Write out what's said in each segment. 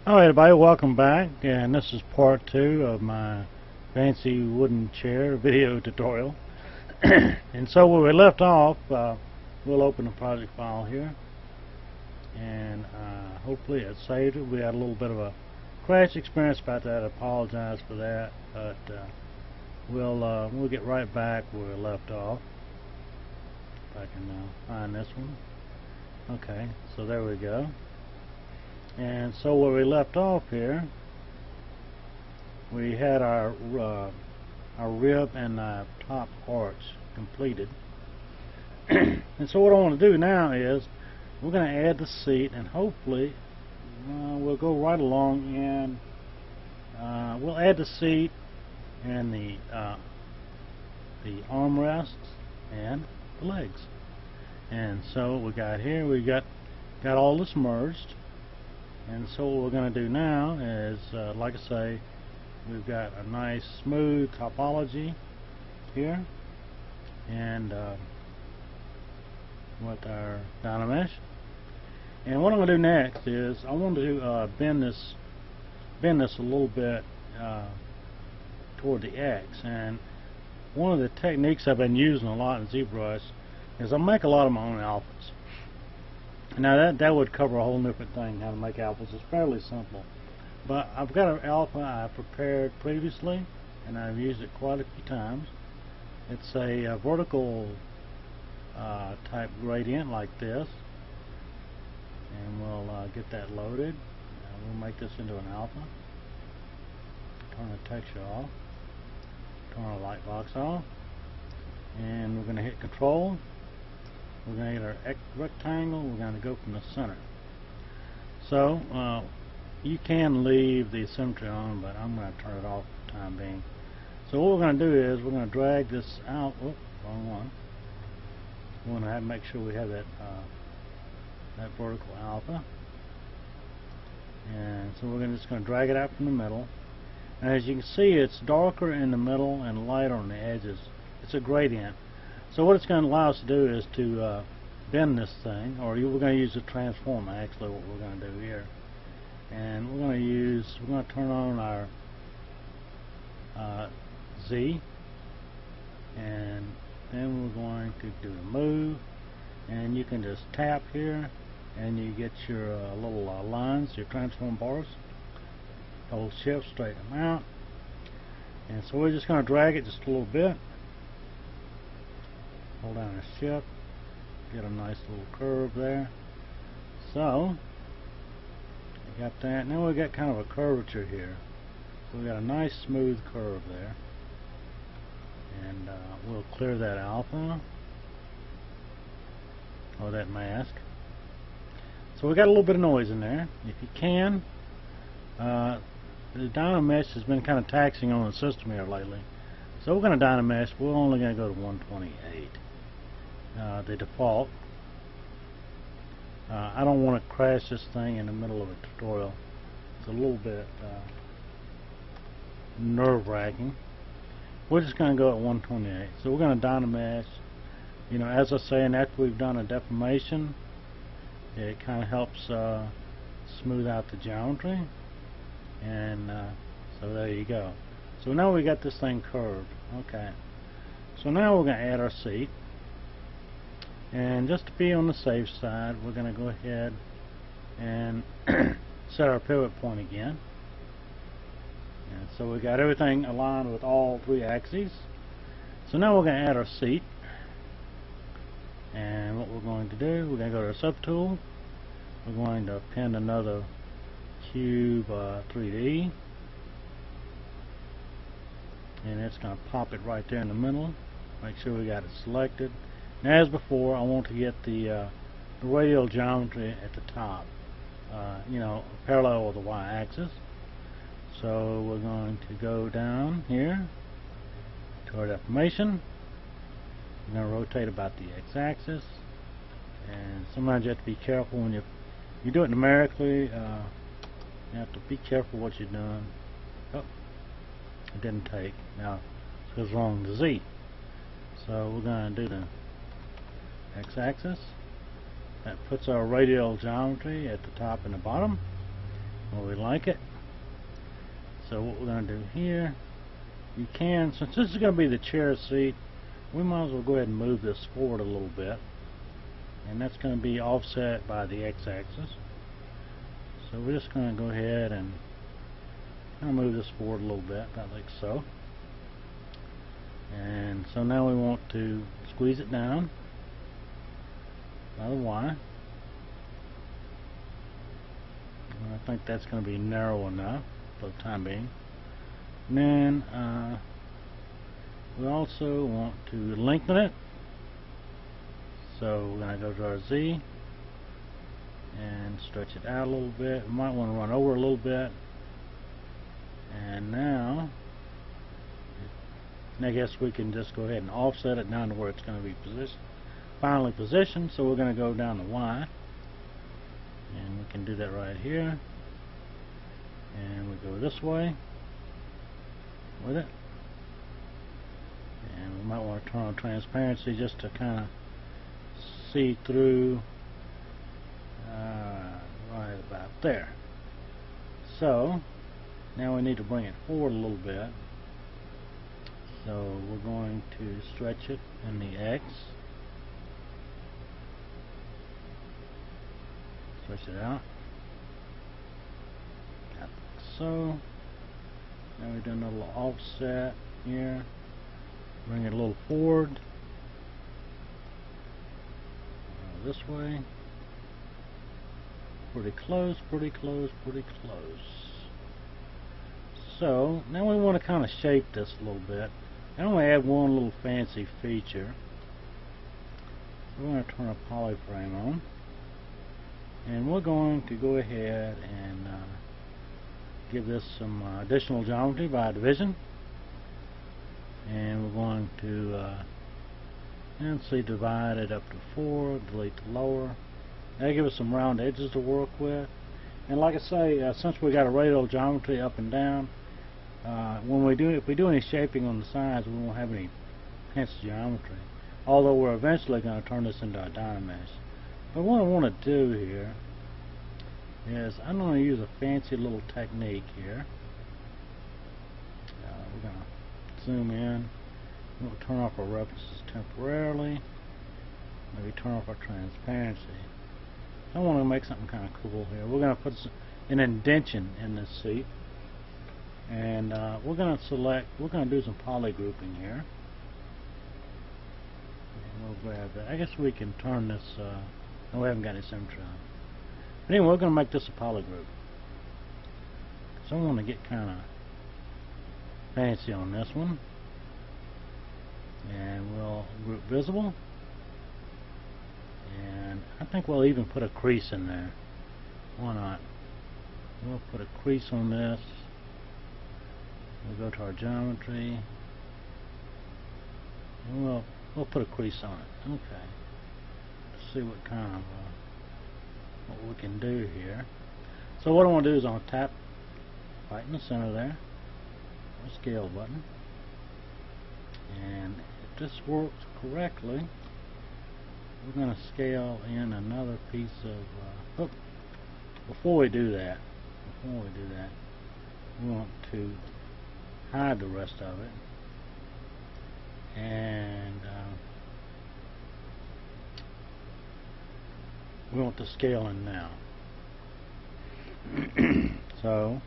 Alright everybody, welcome back, and this is part 2 of my fancy wooden chair video tutorial. And so where we left off, we'll open the project file here, and hopefully it saved it. We had a little bit of a crash experience about that. I apologize for that, but we'll get right back where we left off. If I can find this one. Okay, so there we go. And so where we left off here, we had our rib and top arch completed. And so what I want to do now is we're going to add the seat, and hopefully we'll go right along and we'll add the seat and the armrests and the legs. And so what we got here, we got all this merged. And so what we're going to do now is, like I say, we've got a nice smooth topology here, and with our dynamesh. And what I'm going to do next is I want to bend this a little bit toward the X. And one of the techniques I've been using a lot in ZBrush is I make a lot of my own alphas. Now that would cover a whole different thing, how to make alphas. It's fairly simple. But I've got an alpha I prepared previously, and I've used it quite a few times. It's a vertical type gradient like this. And we'll get that loaded. We'll make this into an alpha. Turn the texture off. Turn our light box off. And we're going to hit Control. We're going to get our rectangle. We're going to go from the center. So you can leave the symmetry on, but I'm going to turn it off for the time being. So what we're going to do is we're going to drag this out. Oops, wrong one. We want to make sure we have that vertical alpha. And so we're just going to drag it out from the middle. And as you can see, it's darker in the middle and lighter on the edges. It's a gradient. So what it's going to allow us to do is to bend this thing, or we're going to use the transformer, actually, what we're going to do here. And we're going to turn on our Z, and then we're going to do a move, and you can just tap here, and you get your little lines, your transform bars. Hold shift, straighten them out. And so we're just going to drag it just a little bit. Hold down a shift, get a nice little curve there. So we got that. Now we got kind of a curvature here. So we got a nice smooth curve there. And we'll clear that alpha, or that mask. So we got a little bit of noise in there. If you can, the dynamesh has been kind of taxing on the system here lately. So we're going to dynamesh. We're only going to go to 128. The default. I don't want to crash this thing in the middle of a tutorial. It's a little bit nerve-wracking. We're just going to go at 128. So we're going to dynamesh. You know, as I say, and after we've done a deformation, it kind of helps smooth out the geometry. And so there you go. So now we got this thing curved. Okay. So now we're going to add our seat. And just to be on the safe side, we're going to go ahead and set our pivot point again. And so we got everything aligned with all three axes. So now we're going to add our seat. And what we're going to do, we're going to go to our subtool. We're going to append another cube 3D. And it's going to pop it right there in the middle. Make sure we got it selected. Now, as before, I want to get the radial geometry at the top, you know, parallel with the y-axis. So we're going to go down here to our deformation. We're going to rotate about the x-axis, and sometimes you have to be careful when you do it numerically. You have to be careful what you're doing. Oh, it didn't take. Now it goes along the Z. So we're going to do the x-axis. That puts our radial geometry at the top and the bottom. where we like it. So what we're going to do here, you can, since this is going to be the chair seat, we might as well go ahead and move this forward a little bit, and that's going to be offset by the x-axis. So we're just going to go ahead and kind of move this forward a little bit, about like so. And so now we want to squeeze it down by the Y. And I think that's going to be narrow enough for the time being. And then we also want to lengthen it. So we're going to go to our Z and stretch it out a little bit. We might want to run over a little bit. And now I guess we can just go ahead and offset it down to where it's going to be finally positioned. So we're going to go down to Y, and we can do that right here, and we go this way with it, and we might want to turn on transparency just to kind of see through right about there. So now we need to bring it forward a little bit. So we're going to stretch it in the X, stretch it out, like so. Now we've done a little offset here, bring it a little forward, this way, pretty close, pretty close, pretty close. So now we want to kind of shape this a little bit. I want to add one little fancy feature. We're going to turn a polyframe on, and we're going to go ahead and give this some additional geometry by division, and we're going to divide it up to 4, delete the lower. That'll give us some round edges to work with. And like I say, since we got a radial geometry up and down, if we do any shaping on the sides, we won't have any hence geometry. Although we're eventually going to turn this into a dynamesh. But what I want to do here is I'm going to use a fancy little technique here. We're going to zoom in. We'll turn off our references temporarily. Maybe turn off our transparency. I want to make something kind of cool here. We're going to put an indentation in this seat. And we're going to do some poly grouping here. And we'll grab that. I guess we can turn this, no, we haven't got any symmetry on. But anyway, we're going to make this a poly group. So I want to get kind of fancy on this one. And we'll group visible. And I think we'll even put a crease in there. Why not? We'll put a crease on this. We'll go to our geometry, and we'll put a crease on it. Okay. Let's see what kind of what we can do here. So what I want to do is I want to tap right in the center there, the scale button, and if this works correctly, we're going to scale in another piece of. Before we do that, we want to hide the rest of it, and we want the scale in now. So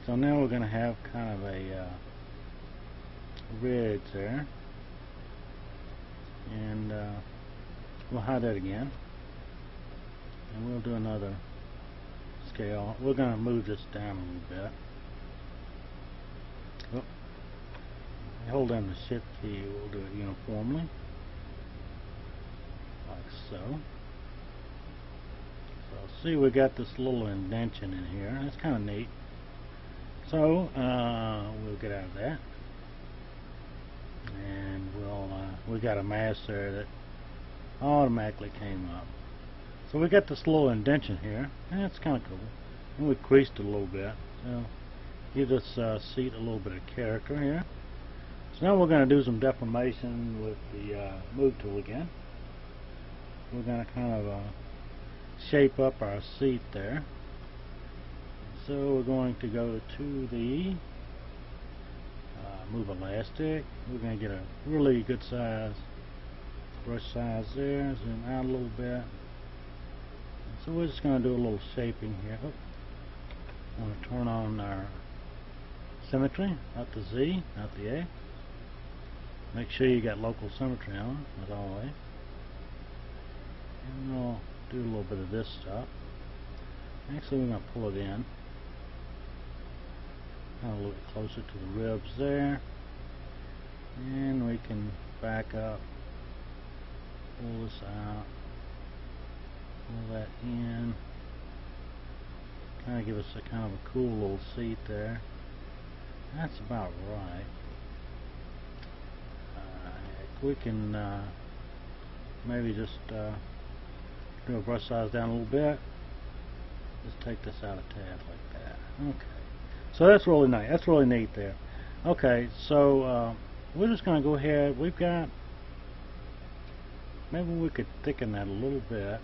now we're going to have kind of a ridge there, and we'll hide that again, and we'll do another scale. We're going to move this down a little bit. Hold down the shift key, we'll do it uniformly, like so. So see, we got this little indentation in here. That's kind of neat. So we'll get out of that, and we got a mask there that automatically came up. So we got this little indentation here, and that's kind of cool. And we creased it a little bit, so give this seat a little bit of character here. So now we're going to do some deformation with the move tool again. we're going to kind of shape up our seat there. So we're going to go to the move elastic. We're going to get a really good size brush size there, zoom out a little bit. So we're just going to do a little shaping here. Oh, I want to turn on our symmetry, not the Z, not the A. Make sure you got local symmetry on, as always. And we'll do a little bit of this stuff. Actually, we're going to pull it in. A little bit closer to the ribs there. And we can back up, pull this out, pull that in. Kind of give us a kind of a cool little seat there. That's about right. We can maybe just do a brush size down a little bit. Just take this out a tad like that. Okay. So that's really nice. That's really neat there. Okay, so we're just going to go ahead. We've got, maybe we could thicken that a little bit,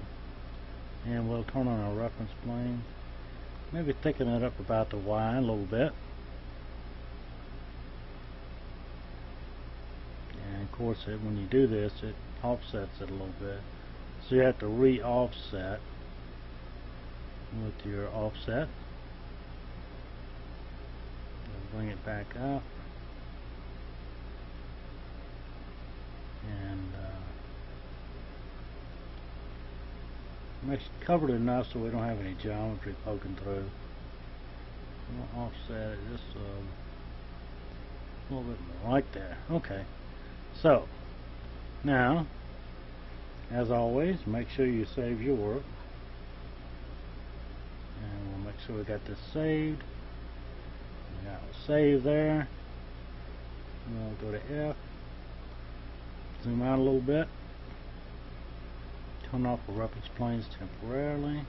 and we'll turn on our reference plane. Maybe thicken it up about the Y a little bit. And of course, when you do this, it offsets it a little bit. So you have to re-offset with your offset. Bring it back up, and make sure covered it enough so we don't have any geometry poking through. We'll offset it just a little bit more, like that. Okay. So now, as always, make sure you save your work, and we'll make sure we got this saved. Now save there. We'll go to F. Zoom out a little bit. Turn off the reference planes temporarily.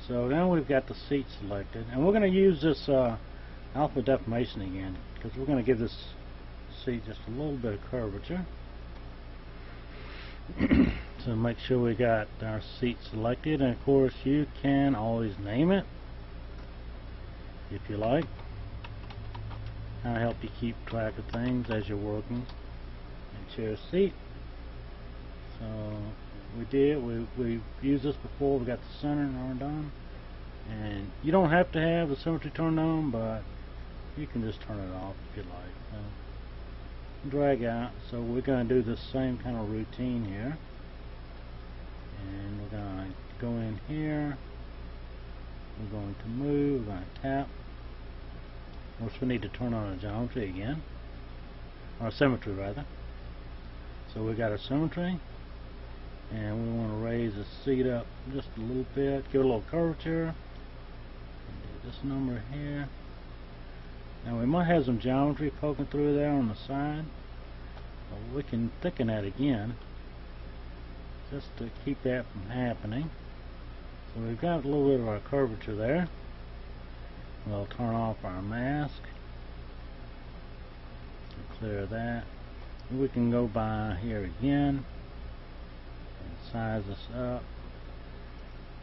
So now we've got the seat selected, and we're going to use this alpha deformation again, because we're going to give this seat just a little bit of curvature. So make sure we got our seat selected, and of course you can always name it if you like. Kind of help you keep track of things as you're working and chair seat. So we've used this before. We got the center turned on, and you don't have to have the symmetry turned on, but you can just turn it off if you like. So drag out. So we're going to do the same kind of routine here, and we're going to go in here. We're going to move. We're going to tap. Of course, we need to turn on our geometry again, or symmetry rather. So we got our symmetry, and we want to raise the seat up just a little bit, give it a little curvature. Do this number here. Now we might have some geometry poking through there on the side, but we can thicken that again, just to keep that from happening. So we've got a little bit of our curvature there. We'll turn off our mask, clear that. We can go by here again and size this up,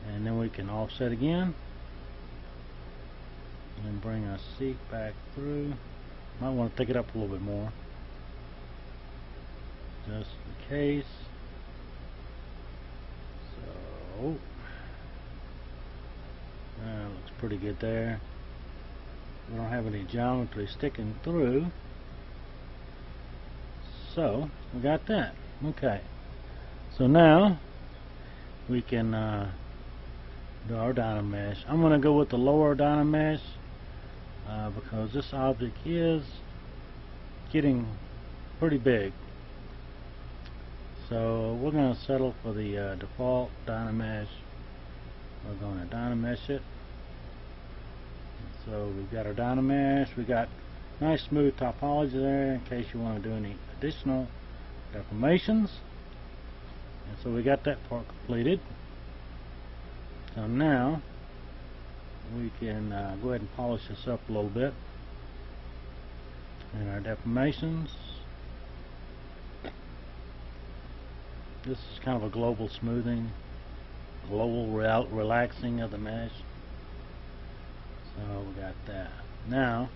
and then we can offset again and bring our seat back through. Might want to thicken it up a little bit more, just in case. So that looks pretty good there. We don't have any geometry sticking through, so we got that. Okay, so now we can do our dynamesh. I'm going to go with the lower dynamesh because this object is getting pretty big. So we're going to settle for the default dynamesh. We're going to dynamesh it. So we've got our dynamesh. We got nice smooth topology there in case you want to do any additional deformations. And so we got that part completed. So now we can go ahead and polish this up a little bit. And our deformations. This is kind of a global smoothing, global relaxing of the mesh. So we got that. Now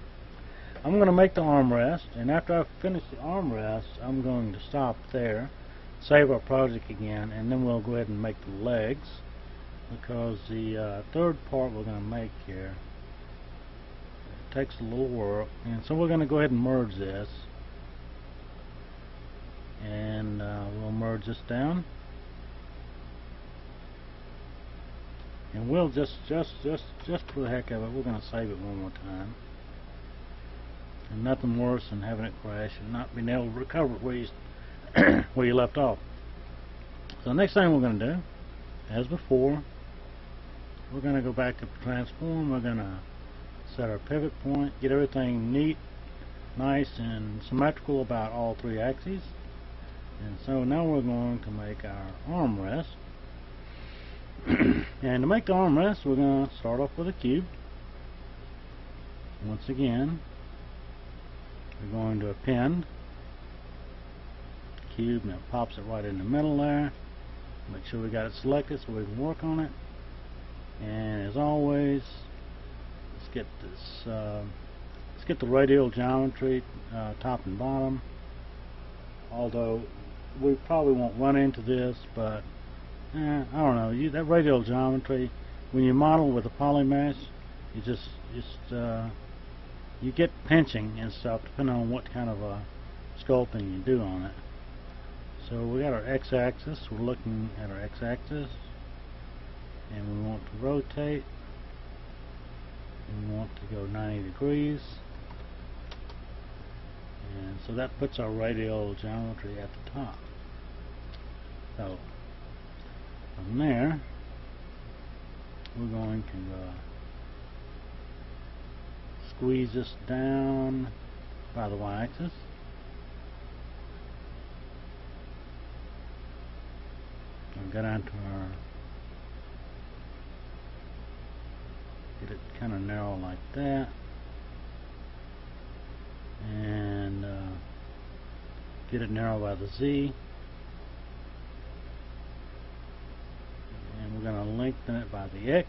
I'm going to make the armrest, and after I finish the armrest, I'm going to stop there, save our project again, and then we'll go ahead and make the legs, because the third part we're going to make here takes a little work. And so we're going to go ahead and merge this, and we'll merge this down, and we'll just for the heck of it, we're going to save it one more time. And nothing worse than having it crash and not being able to recover where you left off. So the next thing we're going to do, as before, we're going to go back to transform. We're going to set our pivot point, get everything neat, nice and symmetrical about all three axes. And so now we're going to make our armrest. And to make the armrest, we're going to start off with a cube. Once again, we're going to append cube, and it pops it right in the middle there. Make sure we got it selected so we can work on it. And as always, let's get this. Let's get the radial geometry, top and bottom. Although we probably won't run into this, but I don't know. That radial geometry, when you model with a poly mesh, you just you get pinching and stuff depending on what kind of sculpting you do on it. So we got our x-axis. We're looking at our x-axis, and we want to rotate, and we want to go 90 degrees, and so that puts our radial geometry at the top. So from there, we're going to squeeze this down by the y-axis. We'll go down to our, get it kind of narrow like that, and get it narrow by the Z, and we're going to lengthen it by the X.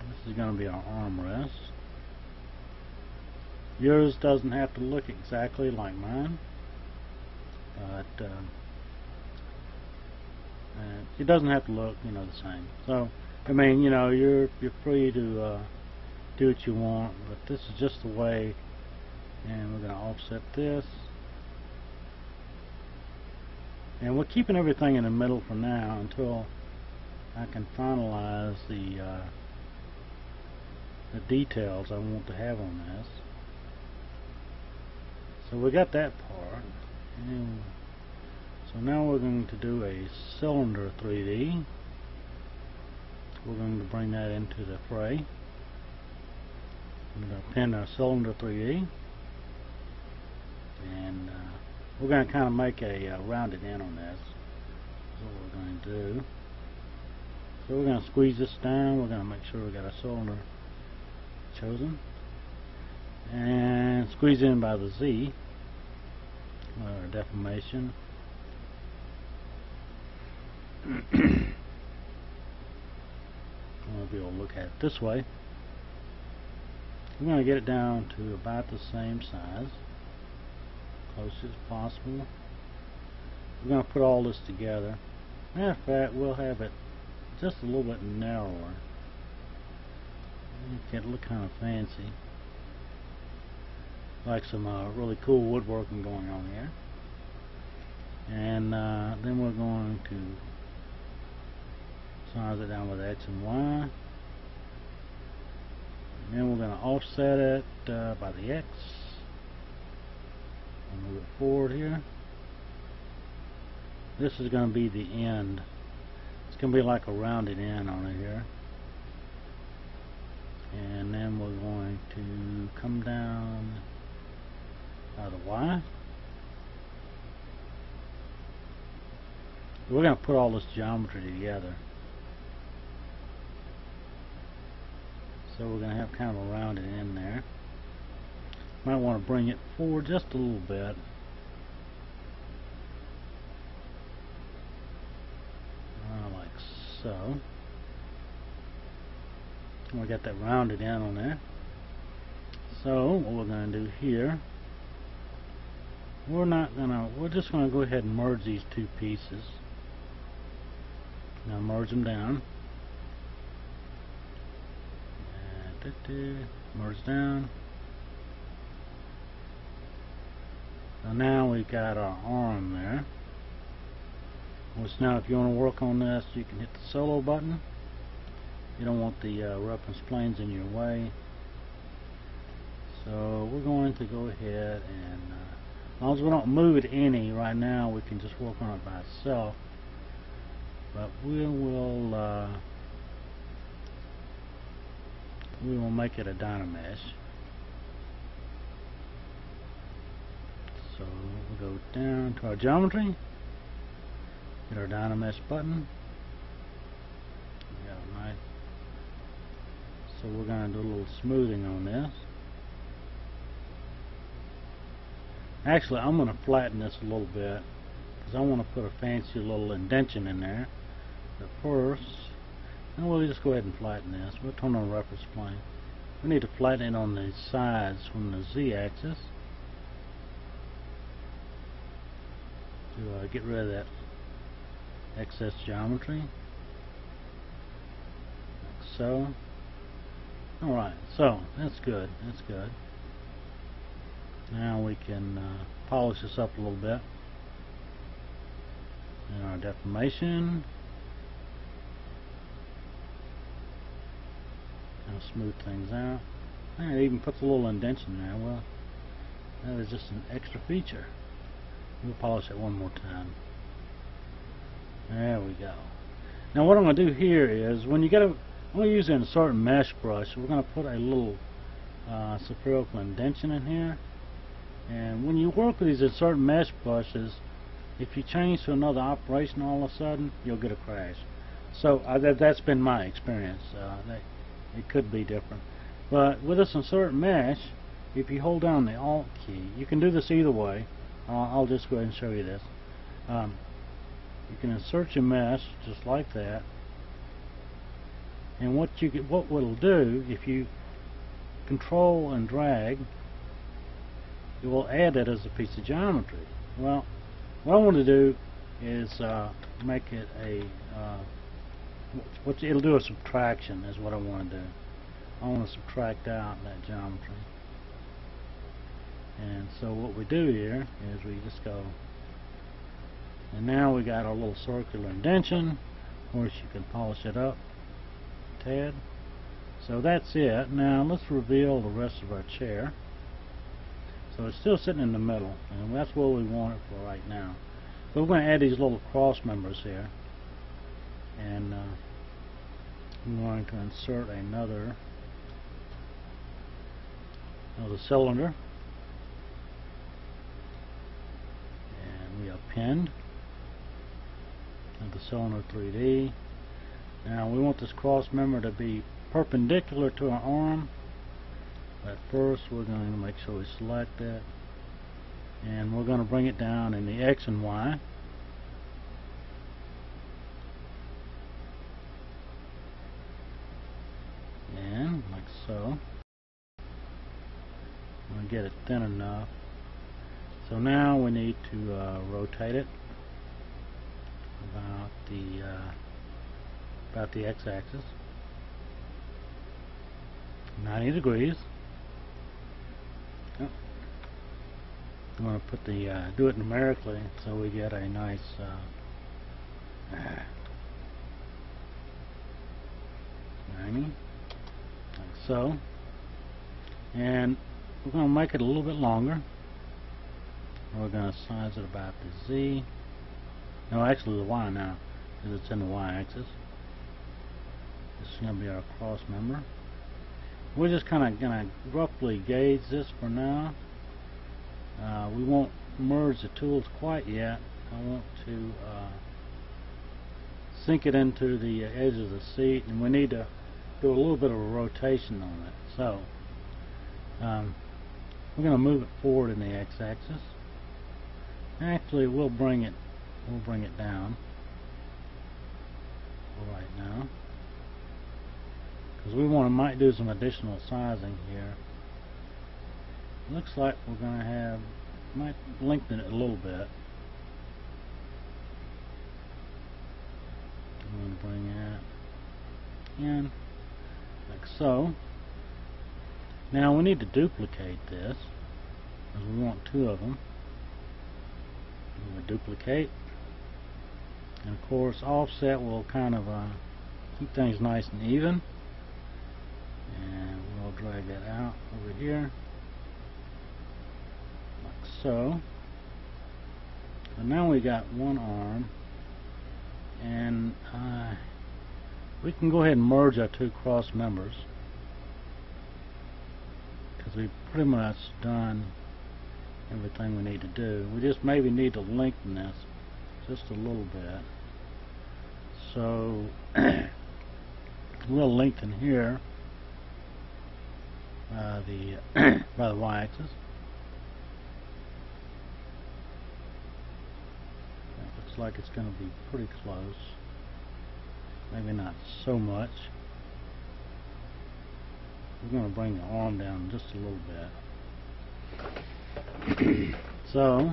This is going to be our armrest. Yours doesn't have to look exactly like mine, but it doesn't have to look, the same. So, I mean, you're free to do what you want, but this is just the way. And we're going to offset this, and we're keeping everything in the middle for now until I can finalize the details I want to have on this. So we got that part, and so now we're going to do a cylinder 3D. We're going to bring that into the fray. I'm going to append our cylinder 3D, and we're going to kind of make a rounded end on this. That's what we're going to do. So we're going to squeeze this down. We're going to make sure we got a cylinder chosen, and squeeze in by the Z, or deformation. We'll be able to look at it this way. We're going to get it down to about the same size, close as possible. We're going to put all this together. Matter of fact, we'll have it just a little bit narrower. It look kind of fancy, like some really cool woodworking going on here. And then we're going to size it down with X and Y, and then we're going to offset it by the X and move it forward here. This is going to be the end. It's going to be like a rounded end on it here. And then we're going to come down by the Y. We're going to put all this geometry together. So we're going to have kind of a rounded end there. Might want to bring it forward just a little bit. so. We got that rounded in on there. So what we're going to do here, we're just going to go ahead and merge these two pieces. Now merge them down. Merge down. So now we've got our arm there. Which now, if you want to work on this, you can hit the solo button. You don't want the reference planes in your way. So we're going to go ahead and, as long as we don't move it any right now, we can just work on it by itself. But we will make it a dynamesh. So we'll go down to our geometry, hit our dynamesh button. We got a nice. So we're going to do a little smoothing on this. Actually, I'm going to flatten this a little bit because I want to put a fancy little indentation in there. But first, and we'll just go ahead and flatten this. We'll turn on the reference plane. We need to flatten it on the sides from the z-axis to get rid of that excess geometry, like so. Alright, so that's good. That's good. Now we can polish this up a little bit. And our deformation. Now smooth things out. And it even puts a little indentation there. Well, that is just an extra feature. We'll polish it one more time. There we go. Now what I'm going to do here is, when you get a, I'm going to use an insert mesh brush. We're going to put a little spherical indentation in here. And when you work with these insert mesh brushes, if you change to another operation all of a sudden, you'll get a crash. So that's been my experience. It could be different. But with this insert mesh, if you hold down the Alt key, you can do this either way. I'll just go ahead and show you this. You can insert your mesh just like that. And what it'll do, if you control and drag, it will add it as a piece of geometry. Well, what I want to do is make it a it'll do a subtraction is what I want to do. I want to subtract out that geometry. And so what we do here is we just go, and now we got our little circular indentation. Of course, you can polish it up a tad. So that's it. Now let's reveal the rest of our chair. So it's still sitting in the middle, and that's what we want it for right now. So we're going to add these little cross members here, and I'm going to insert another cylinder, and we append the cylinder 3D. Now we want this cross member to be perpendicular to our arm. But first we're going to make sure we select it, and we're going to bring it down in the X and Y. And like so. I'm going to get it thin enough. So now we need to rotate it about the X-axis, 90 degrees. I'm going to put the do it numerically so we get a nice 90, like so. And we're going to make it a little bit longer. We're going to size it about the Z. No, actually the Y now, because it's in the Y-axis. This is going to be our cross member. We're just kind of going to roughly gauge this for now. We won't merge the tools quite yet. I want to sink it into the edge of the seat, and we need to do a little bit of a rotation on it. So we're going to move it forward in the X-axis. Actually, we'll bring it down. for right now, because we might do some additional sizing here. Looks like we're going to might lengthen it a little bit. I'm going to bring that in like so. Now we need to duplicate this, because we want two of them. I'm going to duplicate, and of course offset will kind of keep things nice and even, and we'll drag that out over here like so. So now we got one arm, and we can go ahead and merge our two cross members, because we've pretty much done everything we need to do. We just maybe need to lengthen this just a little bit. So we'll lengthen here by the y-axis. That looks like it's going to be pretty close. Maybe not so much. We're going to bring the arm down just a little bit. So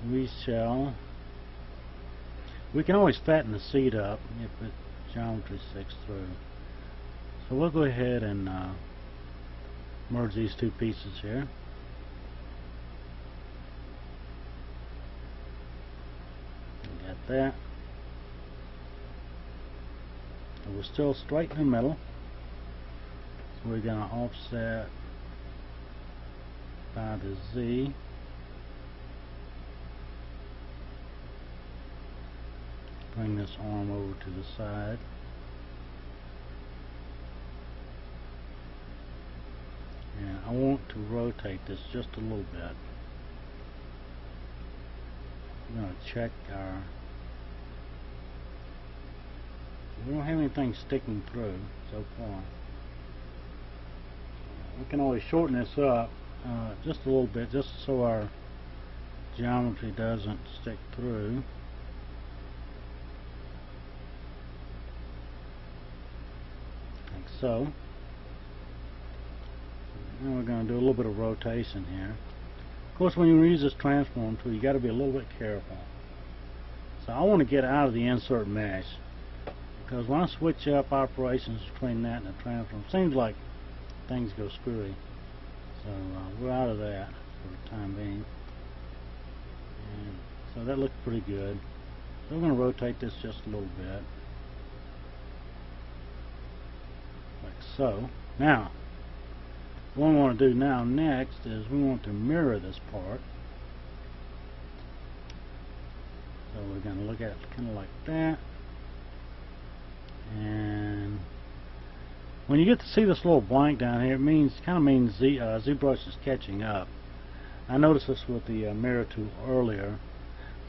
we can always fatten the seat up if the geometry sticks through. So we'll go ahead and merge these two pieces here. We got that. And we're still straight in the middle. So we're going to offset by the Z. Bring this arm over to the side. And I want to rotate this just a little bit. I'm going to check our... We don't have anything sticking through so far. We can always shorten this up just a little bit, just so our geometry doesn't stick through. Like so. Now we're going to do a little bit of rotation here. Of course, when you use this transform tool, you got to be a little bit careful. So I want to get out of the insert mesh, because when I switch up operations between that and the transform, it seems like things go screwy. So we're out of that for the time being. And so that looks pretty good. So we're going to rotate this just a little bit. Like so. Now, what we want to do now next is we want to mirror this part. So we're going to look at it kind of like that. And when you get to see this little blank down here, it kind of means ZBrush is catching up. I noticed this with the mirror tool earlier,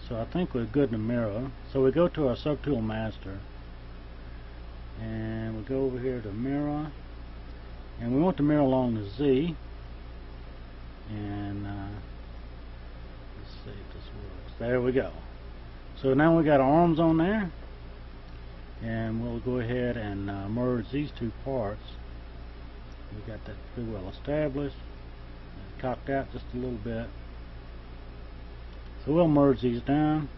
so I think we're good to mirror. So we go to our subtool master, and we go over here to mirror, and we want to mirror along the Z. And let's see if this works. There we go. So now we got our arms on there. And we'll go ahead and merge these two parts. We got that pretty well established. Cocked out just a little bit. So we'll merge these down,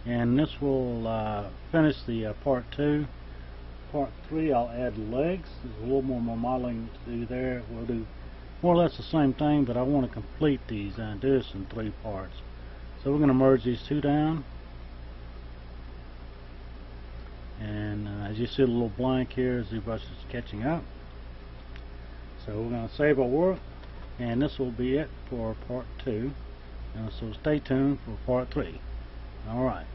and this will finish the part 2. Part 3, I'll add legs. There's a little more modeling to do there. We'll do more or less the same thing, but I want to complete these and do this in 3 parts. So we're going to merge these two down. And as you see, the little blank here, ZBrush is catching up. So we're going to save our work, and this will be it for part 2. So stay tuned for part 3. Alright.